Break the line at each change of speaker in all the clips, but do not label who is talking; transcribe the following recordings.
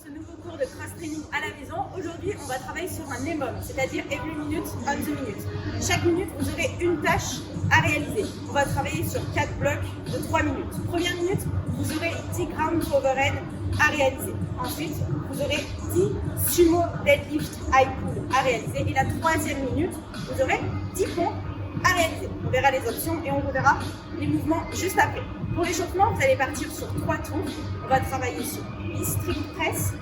ce nouveau cours de cross training à la maison. Aujourd'hui, on va travailler sur un EMOM, c'est-à-dire every minute on the minute. Chaque minute, vous aurez une tâche à réaliser. On va travailler sur 4 blocs de 3 minutes. Première minute, vous aurez 10 ground overhead à réaliser. Ensuite, vous aurez 10 sumo deadlift high pull à réaliser. Et la troisième minute, vous aurez 10 pompes à réaliser. On verra les options et on verra les mouvements juste après. Pour l'échauffement, vous allez partir sur 3 tours. On va travailler sur 8 strict press,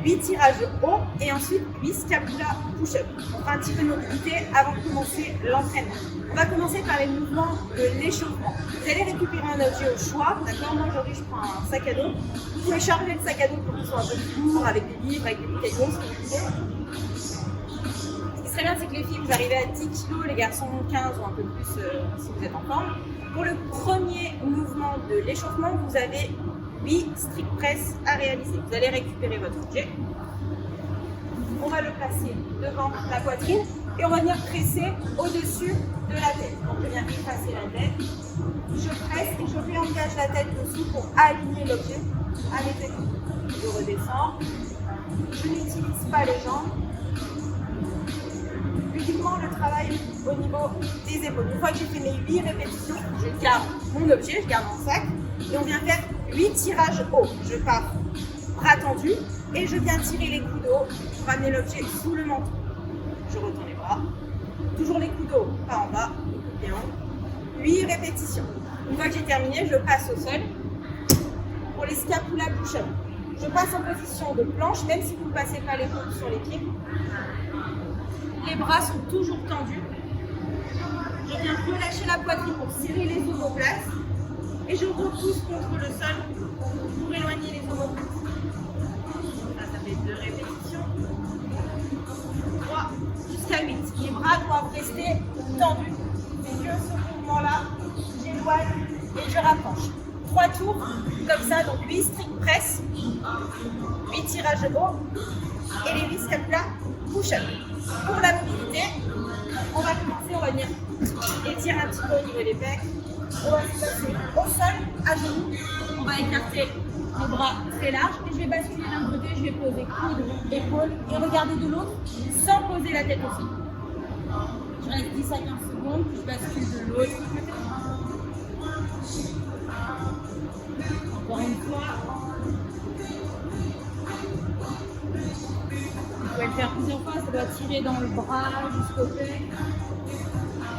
8 tirages haut et ensuite 8 scapula push-up. On fera un petit peu de mobilité avant de commencer l'entraînement. On va commencer par les mouvements de l'échauffement. Vous allez récupérer un objet au choix. D'accord ? Moi aujourd'hui je prends un sac à dos. Vous pouvez charger le sac à dos pour qu'il soit un peu plus lourd, avec des livres, avec des bouteilles d'eau. Ce qui serait bien, c'est que les filles, vous arrivez à 10 kg, les garçons 15 ou un peu plus si vous êtes en forme. Pour le premier mouvement de l'échauffement, vous avez 8 strict press à réaliser. Vous allez récupérer votre objet. On va le placer devant la poitrine et on va venir presser au-dessus de la tête. Donc je viens effacer la tête, je presse et je réengage la tête dessous pour aligner l'objet à mes épaules. Je redescends, je n'utilise pas les jambes, uniquement le travail au niveau des épaules. Une fois que j'ai fait mes 8 répétitions, je garde mon objet, je garde mon sac et on vient faire 8 tirages haut. Je pars bras tendus et je viens tirer les coudes haut pour amener l'objet sous le menton. Je retourne les bras, toujours les coudes haut, pas en bas, les coudes bien haut. 8 répétitions. Une fois que j'ai terminé, je passe au sol pour les scapula push-up. Je passe en position de planche, même si vous ne passez pas les coudes sur les pieds. Les bras sont toujours tendus. Je viens relâcher la poitrine pour serrer les omoplates. Et je repousse contre le sol pour éloigner les omoplates. Ça fait 2 répétitions. 3 jusqu'à 8. Les bras doivent rester tendus. C'est que ce mouvement-là, j'éloigne et je rapproche. 3 tours comme ça, donc 8 strict press, 8 tirages haut et les 8 scapula push-up. Pour la mobilité, on va commencer, on va venir étirer un petit peu au niveau des pecs. On va se passer au sol, à genoux. On va écarter les bras très larges et je vais basculer d'un côté, je vais poser coude, épaule et regarder de l'autre sans poser la tête aussi. Je reste 10 à 15 secondes, je bascule de l'autre côté. Encore une fois. Vous pouvez le faire plusieurs fois, ça doit tirer dans le bras jusqu'au pec.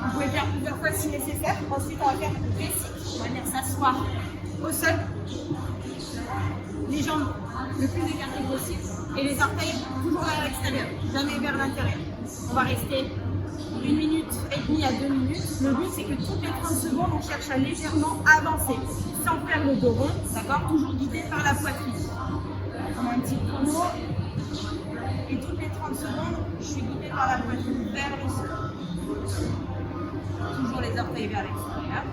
Vous pouvez le faire plusieurs fois si nécessaire. Ensuite, on va faire une basic. On va venir s'asseoir au sol. Les jambes le plus écartées possible. Et les orteils toujours vers l'extérieur, jamais vers l'intérieur. On va rester 1 minute et demie à 2 minutes. Le but, c'est que toutes les 30 secondes, on cherche à légèrement avancer. Sans faire le dos rond, d'accord ? Toujours guidé par la poitrine. On a un petit chrono. Et toutes les 30 secondes, je suis guidée par la poitrine vers le sol. Toujours les orteils vers l'extérieur.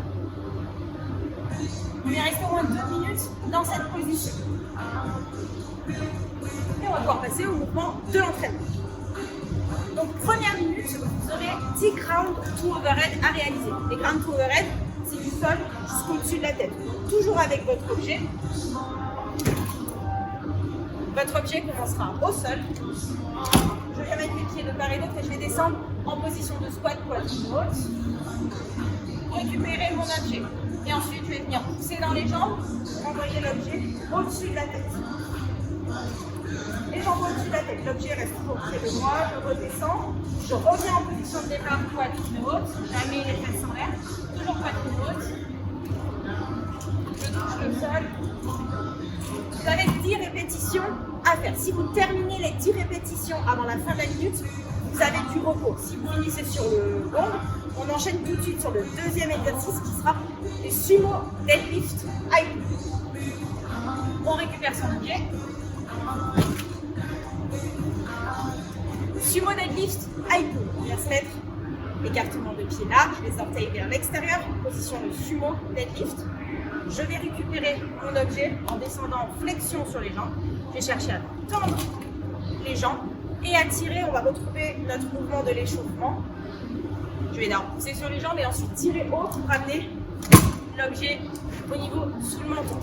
On est resté au moins 2 minutes dans cette position. Et on va pouvoir passer au mouvement de l'entraînement. Donc première minute, vous aurez 10 ground to overhead à réaliser. Les ground to overhead, c'est du sol jusqu'au-dessus de la tête. Donc, toujours avec votre objet. Votre objet commencera au sol. Je viens mettre les pieds de part et d'autre et je vais descendre en position de squat poitrine haute. Récupérer mon objet. Et ensuite, je vais venir pousser dans les jambes, envoyer l'objet au-dessus de la tête. Les jambes au-dessus de la tête. L'objet reste toujours près de moi. Je redescends. Je reviens en position de départ poitrine haute. Jamais les fesses en l'air. Toujours poitrine haute. Je touche le sol. Vous avez 10 répétitions à faire. Si vous terminez les 10 répétitions avant la fin de la minute, vous avez du repos. Si vous finissez sur le gong, on enchaîne tout de suite sur le deuxième exercice qui sera les sumo deadlift high pull. On récupère son objet. Sumo deadlift high pull. On vient se mettre écartement de pied large, les orteils vers l'extérieur, position de sumo deadlift. Je vais récupérer mon objet en descendant en flexion sur les jambes. Je vais chercher à tendre les jambes et à tirer. On va retrouver notre mouvement de l'échauffement. Je vais d'abord pousser sur les jambes et ensuite tirer haut pour ramener l'objet au niveau sous le menton.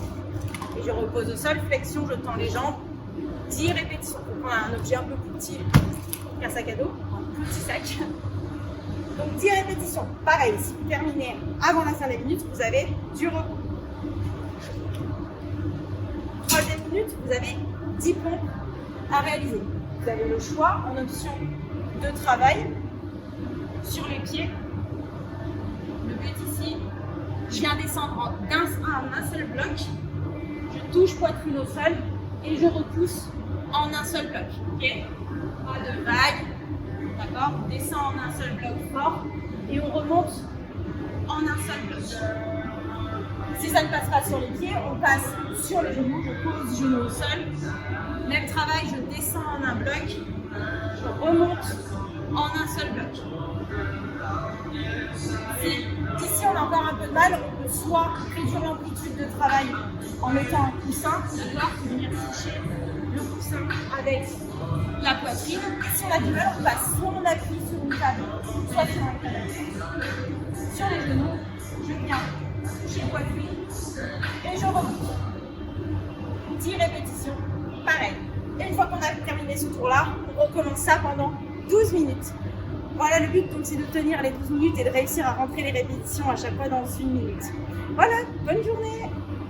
Et je repose au sol, flexion, je tends les jambes. 10 répétitions. Donc on a un objet un peu plus petit qu'un sac à dos, un petit sac. Donc 10 répétitions. Pareil, si vous terminez avant la fin des minutes, vous avez du repos. Troisième minute, vous avez 10 pompes à réaliser. Vous avez le choix en option de travail sur les pieds. Le but ici, je viens descendre d'un un seul bloc, je touche poitrine au sol et je repousse en un seul bloc. Okay, pas de vague, d'accord? On descend en un seul bloc fort et on remonte en un seul bloc. Si ça ne passe pas sur les pieds, on passe sur les genoux, je pose genoux au sol. Même travail, je descends en un bloc, je remonte en un seul bloc. Ici, on a encore un peu de mal, on peut soit réduire l'amplitude de travail en mettant un coussin, d'accord, pour venir toucher le coussin avec la poitrine. Si on a du mal, on passe soit on appuie sur une table, soit sur un canapé. Sur les genoux, je viens toucher poitrine et je repousse. 10 répétitions, pareil. Et une fois qu'on a terminé ce tour-là, on recommence ça pendant 12 minutes. Voilà, le but, donc, c'est de tenir les 12 minutes et de réussir à rentrer les répétitions à chaque fois dans une minute. Voilà, bonne journée!